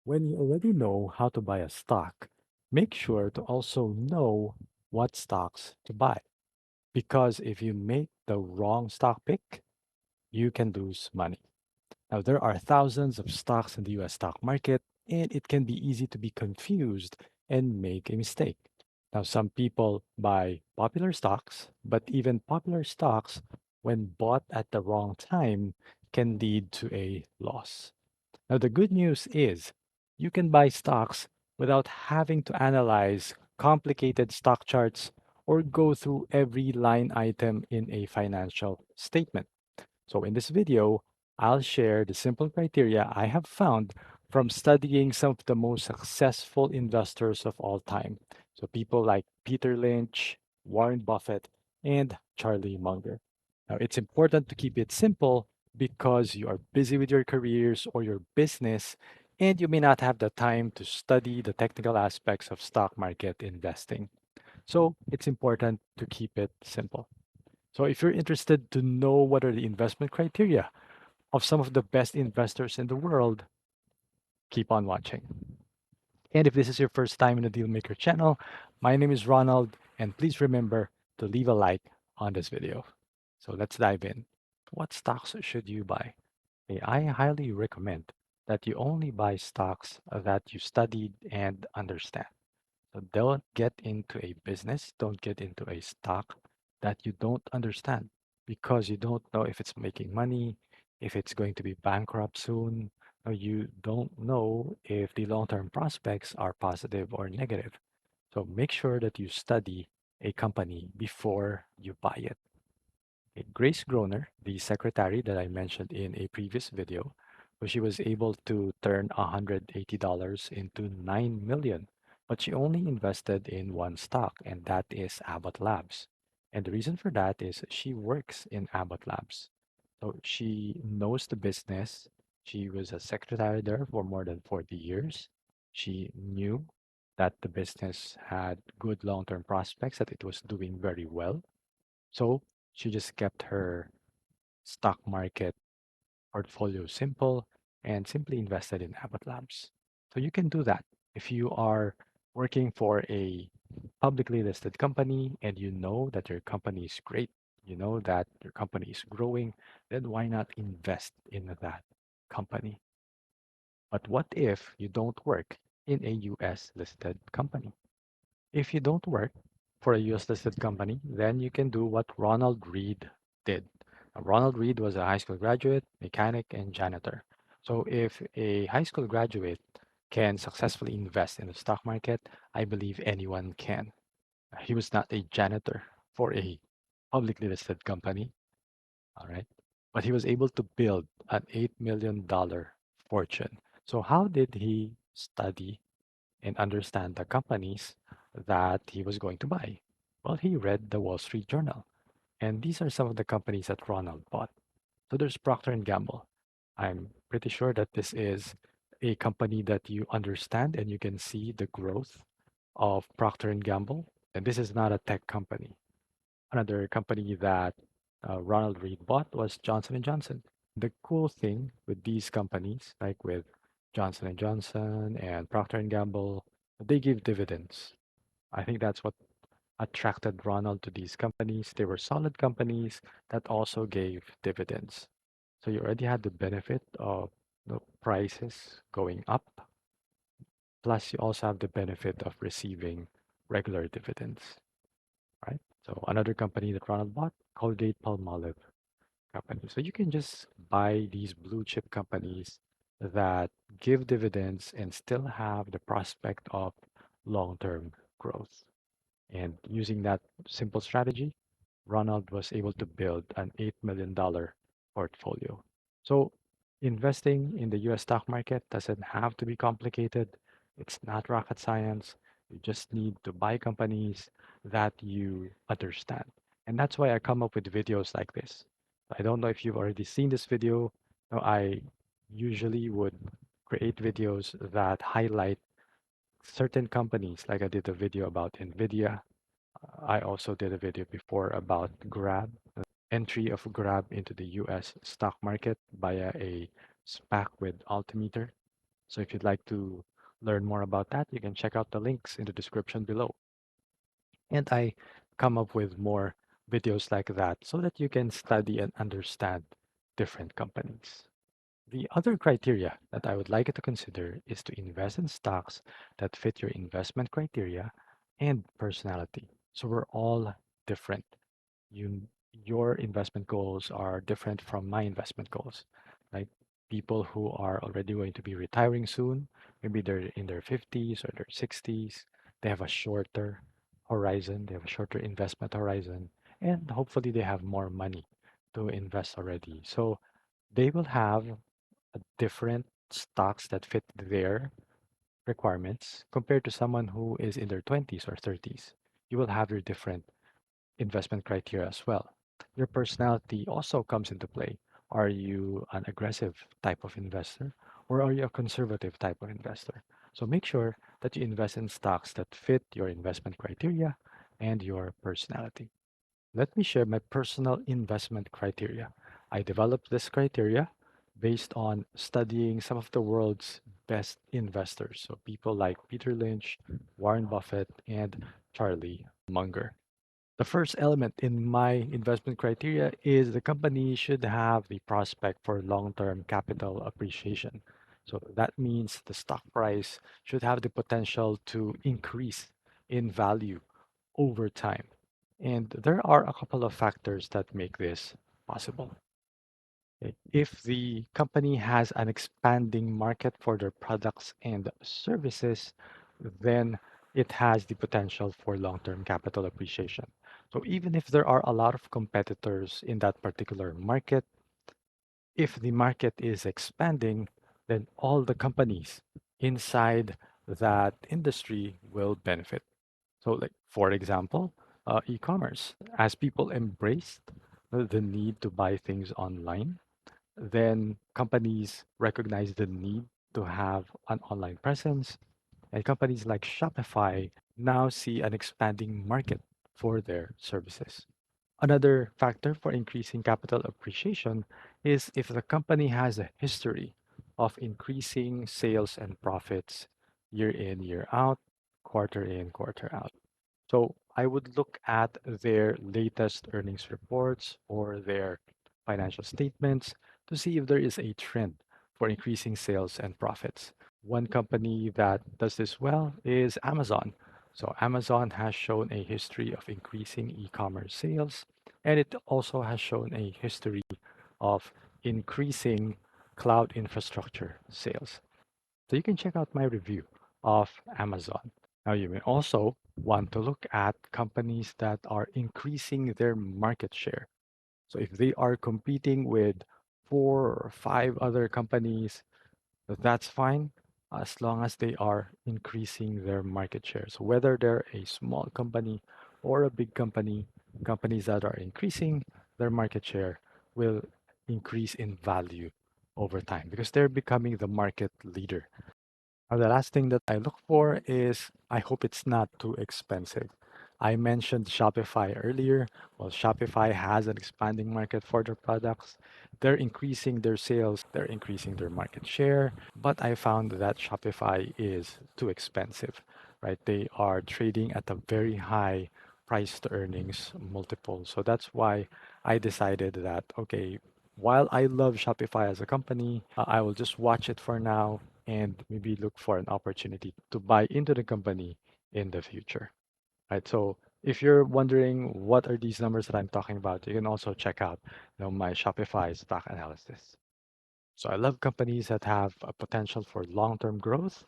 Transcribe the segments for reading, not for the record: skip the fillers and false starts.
When you already know how to buy a stock, make sure to also know what stocks to buy. Because if you make the wrong stock pick, you can lose money. Now, there are thousands of stocks in the US stock market, and it can be easy to be confused and make a mistake. Now, some people buy popular stocks, but even popular stocks, when bought at the wrong time, can lead to a loss. Now, the good news is you can buy stocks without having to analyze complicated stock charts or go through every line item in a financial statement. So, in this video, I'll share the simple criteria I have found from studying some of the most successful investors of all time. So, people like Peter Lynch, Warren Buffett, and Charlie Munger. Now, it's important to keep it simple because you are busy with your careers or your business, and you may not have the time to study the technical aspects of stock market investing. So, it's important to keep it simple. So if you're interested to know what are the investment criteria of some of the best investors in the world, keep on watching. And if this is your first time in the Dealmaker channel, my name is Ronald, and please remember to leave a like on this video. So let's dive in. What stocks should you buy? I highly recommend that you only buy stocks that you studied and understand. So don't get into a business, don't get into a stock that you don't understand because you don't know if it's making money, if it's going to be bankrupt soon, or you don't know if the long-term prospects are positive or negative. So make sure that you study a company before you buy it. Okay, Grace Groner, the secretary that I mentioned in a previous video, where she was able to turn $180 into 9 million, but she only invested in one stock, and that is Abbott Labs. And the reason for that is she works in Abbott Labs. So she knows the business. She was a secretary there for more than 40 years. She knew that the business had good long-term prospects, that it was doing very well. So she just kept her stock market portfolio simple and simply invested in Abbott Labs. So you can do that. If you are working for a publicly listed company and you know that your company is great, you know that your company is growing, then why not invest in that company? But what if you don't work in a US listed company? If you don't work for a US listed company, then you can do what Ronald Reed did. Now, Ronald Reed was a high school graduate, mechanic, and janitor. So if a high school graduate can successfully invest in the stock market, I believe anyone can. He was not a janitor for a publicly listed company, all right? But he was able to build an $8 million fortune. So how did he study and understand the companies that he was going to buy? Well, he read the Wall Street Journal, and these are some of the companies that Ronald bought. So there's Procter and Gamble. I'm pretty sure that this is a company that you understand and you can see the growth of Procter and Gamble. And this is not a tech company. Another company that Ronald Reed bought was Johnson and Johnson. The cool thing with these companies, like with Johnson and Johnson and Procter and Gamble, they give dividends. I think that's what attracted Ronald to these companies. They were solid companies that also gave dividends. So you already had the benefit of the prices going up, plus you also have the benefit of receiving regular dividends, right? So another company that Ronald bought, Colgate Palmolive company. So you can just buy these blue chip companies that give dividends and still have the prospect of long-term growth. And using that simple strategy, Ronald was able to build an $8 million portfolio. So investing in the US stock market doesn't have to be complicated. It's not rocket science. You just need to buy companies that you understand. And that's why I come up with videos like this. I don't know if you've already seen this video. No, I usually would create videos that highlight certain companies, like I did a video about NVIDIA. I also did a video before about Grab, entry of Grab into the US stock market via a SPAC with Altimeter. So if you'd like to learn more about that, you can check out the links in the description below. And I come up with more videos like that so that you can study and understand different companies. The other criteria that I would like you to consider is to invest in stocks that fit your investment criteria and personality. So we're all different. You, your investment goals are different from my investment goals. Like people who are already going to be retiring soon, maybe they're in their 50s or their 60s, they have a shorter horizon, they have a shorter investment horizon, and hopefully they have more money to invest already. So they will have different stocks that fit their requirements compared to someone who is in their 20s or 30s. You will have your different investment criteria as well. Your personality also comes into play. Are you an aggressive type of investor or are you a conservative type of investor? So make sure that you invest in stocks that fit your investment criteria and your personality. Let me share my personal investment criteria. I developed this criteria based on studying some of the world's best investors. So people like Peter Lynch, Warren Buffett, and Charlie Munger. The first element in my investment criteria is the company should have the prospect for long-term capital appreciation. So that means the stock price should have the potential to increase in value over time. And there are a couple of factors that make this possible. If the company has an expanding market for their products and services, then it has the potential for long-term capital appreciation. So even if there are a lot of competitors in that particular market, if the market is expanding, then all the companies inside that industry will benefit. So, like for example, e-commerce, as people embraced the need to buy things online, then companies recognize the need to have an online presence, and companies like Shopify now see an expanding market for their services. Another factor for increasing capital appreciation is if the company has a history of increasing sales and profits year in, year out, quarter in, quarter out. So I would look at their latest earnings reports or their financial statements to see if there is a trend for increasing sales and profits. One company that does this well is Amazon. So Amazon has shown a history of increasing e-commerce sales, and it also has shown a history of increasing cloud infrastructure sales. So you can check out my review of Amazon. Now, you may also want to look at companies that are increasing their market share. So if they are competing with four or five other companies, that's fine as long as they are increasing their market share. So whether they're a small company or a big company, companies that are increasing their market share will increase in value over time because they're becoming the market leader. The last thing that I look for is I hope it's not too expensive. I mentioned Shopify earlier. Well, Shopify has an expanding market for their products. They're increasing their sales, they're increasing their market share, but I found that Shopify is too expensive, right? They are trading at a very high price to earnings multiple. So that's why I decided that, okay, while I love Shopify as a company, I will just watch it for now and maybe look for an opportunity to buy into the company in the future. Right. So if you're wondering what are these numbers that I'm talking about, you can also check out, my Shopify stock analysis. So I love companies that have a potential for long-term growth,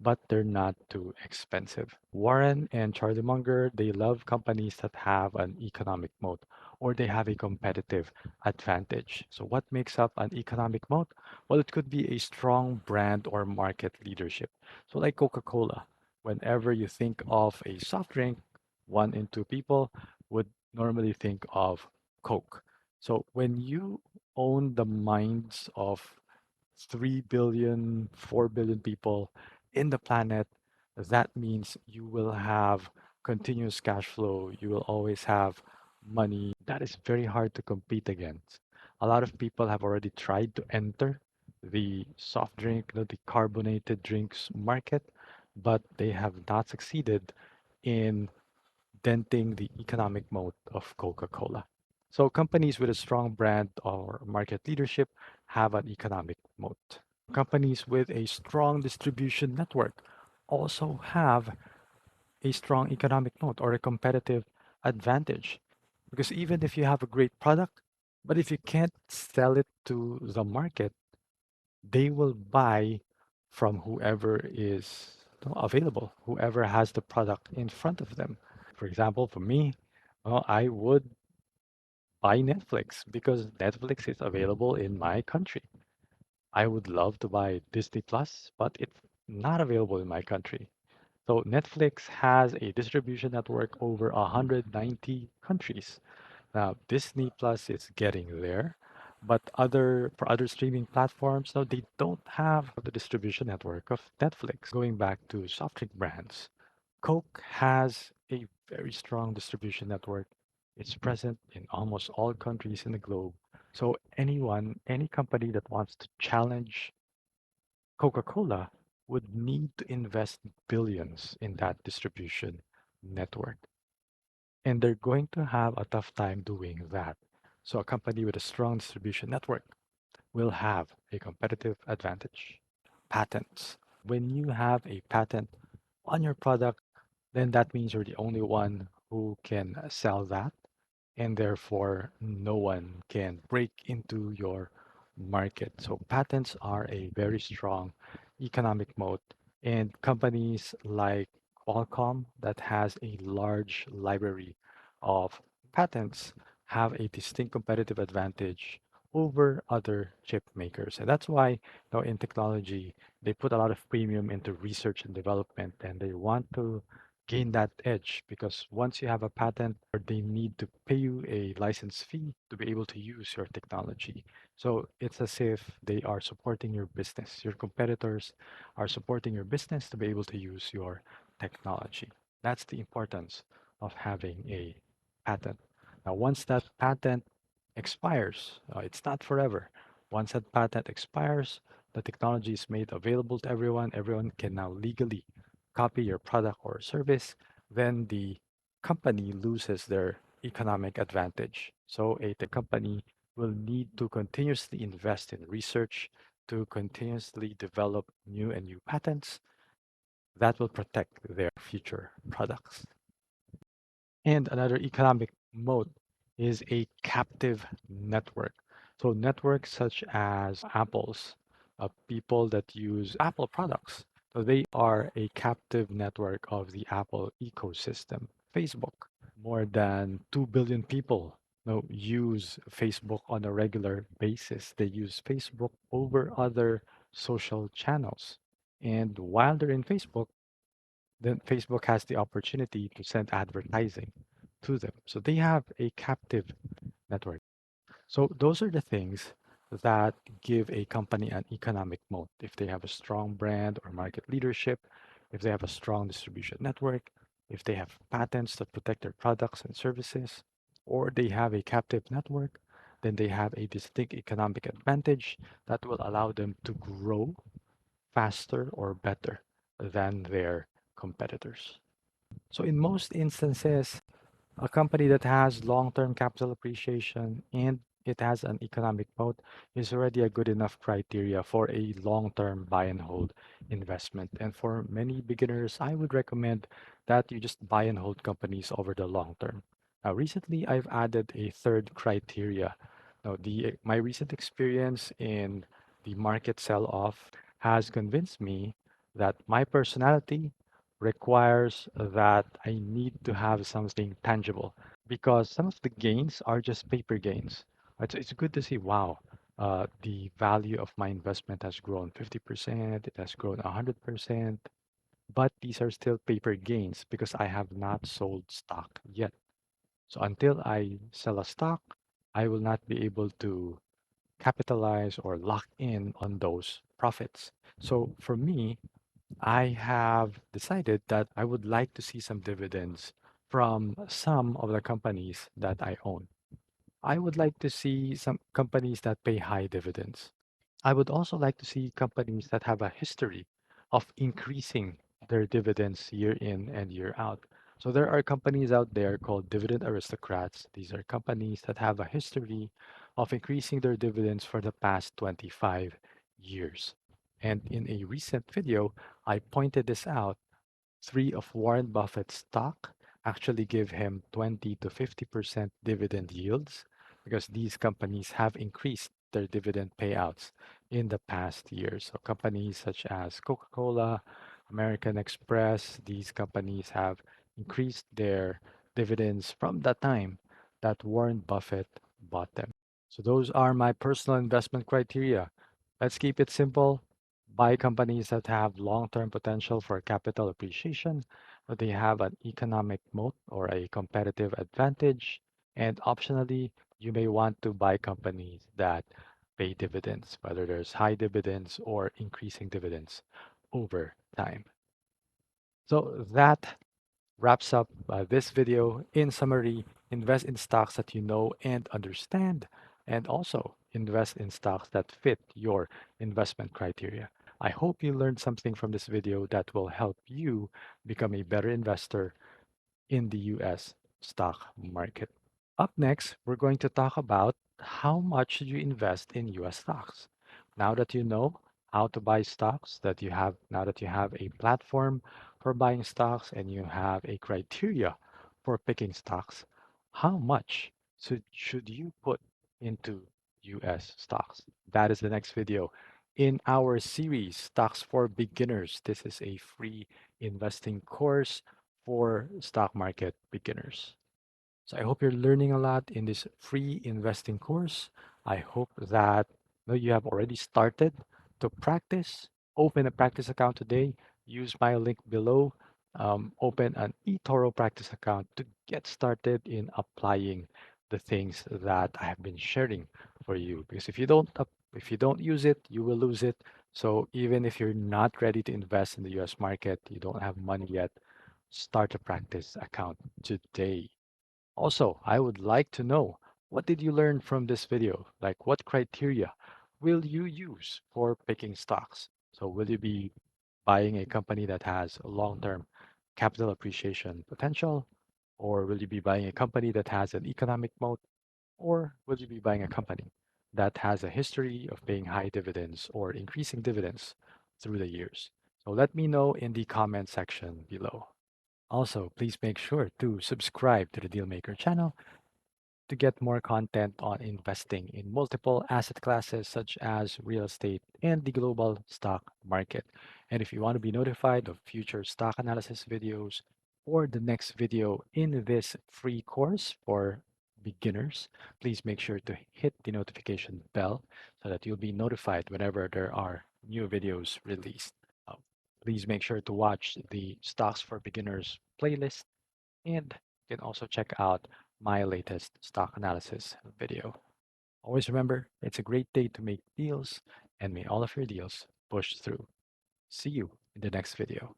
but they're not too expensive. Warren and Charlie Munger, they love companies that have an economic moat or they have a competitive advantage. So what makes up an economic moat? Well, it could be a strong brand or market leadership. So like Coca-Cola, whenever you think of a soft drink, one in two people would normally think of Coke. So when you own the minds of 3 billion, 4 billion people in the planet, that means you will have continuous cash flow. You will always have money that is very hard to compete against. A lot of people have already tried to enter the soft drink, the carbonated drinks market, but they have not succeeded in denting the economic moat of Coca-Cola. So companies with a strong brand or market leadership have an economic moat. Companies with a strong distribution network also have a strong economic moat or a competitive advantage. Because even if you have a great product, but if you can't sell it to the market, they will buy from whoever is available, whoever has the product in front of them. For example, for me, well, I would buy Netflix because Netflix is available in my country. I would love to buy Disney Plus, but it's not available in my country. So Netflix has a distribution network over 190 countries. Now, Disney Plus is getting there, but other streaming platforms, no, they don't have the distribution network of Netflix. Going back to soft drink brands, Coke has a very strong distribution network. It's present in almost all countries in the globe. So any company that wants to challenge Coca-Cola would need to invest billions in that distribution network. And they're going to have a tough time doing that. So a company with a strong distribution network will have a competitive advantage. Patents. When you have a patent on your product, then that means you're the only one who can sell that, and therefore no one can break into your market. So patents are a very strong economic moat, and companies like Qualcomm that has a large library of patents have a distinct competitive advantage over other chip makers. And that's why in technology, they put a lot of premium into research and development, and they want to gain that edge because once you have a patent, they need to pay you a license fee to be able to use your technology. So it's as if they are supporting your business. Your competitors are supporting your business to be able to use your technology. That's the importance of having a patent. Now, once that patent expires, it's not forever. Once that patent expires, the technology is made available to everyone. Everyone can now legally copy your product or service, then the company loses their economic advantage. So the company will need to continuously invest in research to continuously develop new and new patents that will protect their future products. And another economic moat is a captive network. So networks such as Apple's, people that use Apple products. So they are a captive network of the Apple ecosystem. Facebook, more than 2 billion people use Facebook on a regular basis. They use Facebook over other social channels. And while they're in Facebook, then Facebook has the opportunity to send advertising to them. So they have a captive network. So those are the things that give a company an economic moat. If they have a strong brand or market leadership, if they have a strong distribution network, if they have patents that protect their products and services, or they have a captive network, then they have a distinct economic advantage that will allow them to grow faster or better than their competitors. So in most instances, a company that has long-term capital appreciation and it has an economic moat is already a good enough criteria for a long-term buy and hold investment. And for many beginners, I would recommend that you just buy and hold companies over the long term. Now, recently, I've added a third criteria. Now, my recent experience in the market sell-off has convinced me that my personality requires that I need to have something tangible because some of the gains are just paper gains. It's good to see, wow, the value of my investment has grown 50%, it has grown 100%, but these are still paper gains because I have not sold stock yet. So until I sell a stock, I will not be able to capitalize or lock in on those profits. So for me, I have decided that I would like to see some dividends from some of the companies that I own. I would like to see some companies that pay high dividends. I would also like to see companies that have a history of increasing their dividends year in and year out. So there are companies out there called dividend aristocrats. These are companies that have a history of increasing their dividends for the past 25 years. And in a recent video, I pointed this out. Three of Warren Buffett's stock actually give him 20 to 50% dividend yields because these companies have increased their dividend payouts in the past years. So companies such as Coca-Cola, American Express, these companies have increased their dividends from the time that Warren Buffett bought them. So those are my personal investment criteria. Let's keep it simple. Buy companies that have long-term potential for capital appreciation, that they have an economic moat or a competitive advantage, and optionally, you may want to buy companies that pay dividends, whether there's high dividends or increasing dividends over time. So that wraps up this video. In summary, invest in stocks that you know and understand, and also invest in stocks that fit your investment criteria. I hope you learned something from this video that will help you become a better investor in the US stock market. Up next, we're going to talk about how much should you invest in US stocks. Now that you know how to buy stocks, now that you have a platform for buying stocks and you have a criteria for picking stocks, how much should you put into US stocks? That is the next video in our series, Stocks for Beginners. This is a free investing course for stock market beginners. So I hope you're learning a lot in this free investing course. I hope that you have already started to practice. Open a practice account today. Use my link below. Open an eToro practice account to get started in applying the things that I have been sharing for you. Because if you don't use it, you will lose it. So even if you're not ready to invest in the US market, you don't have money yet, start a practice account today. Also, I would like to know, what did you learn from this video? Like, what criteria will you use for picking stocks? So will you be buying a company that has a long-term capital appreciation potential? Or will you be buying a company that has an economic moat? Or will you be buying a company that has a history of paying high dividends or increasing dividends through the years? So let me know in the comment section below. Also, please make sure to subscribe to the Dealmaker channel to get more content on investing in multiple asset classes such as real estate and the global stock market. And if you want to be notified of future stock analysis videos or the next video in this free course for beginners, please make sure to hit the notification bell so that you'll be notified whenever there are new videos released. Uh, Please make sure to watch the Stocks for Beginners playlist, and you can also check out my latest stock analysis video. Always remember, it's a great day to make deals, and may all of your deals push through. See you in the next video.